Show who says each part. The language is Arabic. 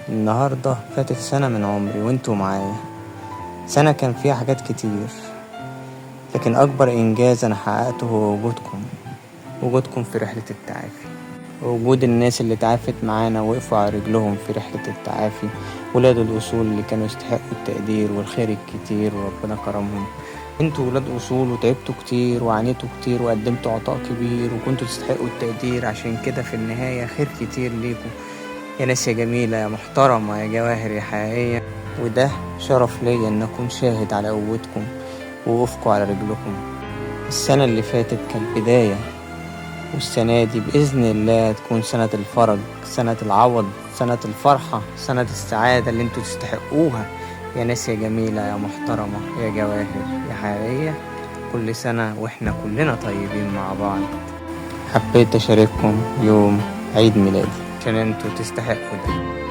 Speaker 1: النهاردة فاتت سنة من عمري وانتوا معايا، سنة كان فيها حاجات كتير، لكن أكبر إنجاز أنا حققته هو وجودكم في رحلة التعافي، ووجود الناس اللي تعافت معانا وقفوا على رجلهم في رحلة التعافي، ولاد الأصول اللي كانوا يستحقوا التقدير والخير الكتير وربنا كرمهم. انتوا ولاد أصول وتعبتوا كتير وعانيتوا كتير وقدمتوا عطاء كبير وكنتوا تستحقوا التقدير، عشان كده في النهاية خير كتير ليكم يا ناس، يا جميلة، يا محترمة، يا جواهر، يا حقيقية. وده شرف ليا ان اكون شاهد على قوتكم ووقوفكم على رجلكم. السنة اللي فاتت كانت بداية، والسنة دي بإذن الله تكون سنة الفرج، سنة العوض، سنة الفرحة، سنة السعادة اللي انتوا تستحقوها يا ناس، يا جميلة، يا محترمة، يا جواهر، يا حقيقية. كل سنة واحنا كلنا طيبين مع بعض. حبيت أشارككم يوم عيد ميلادي عشان انتوا تستحقوا ده.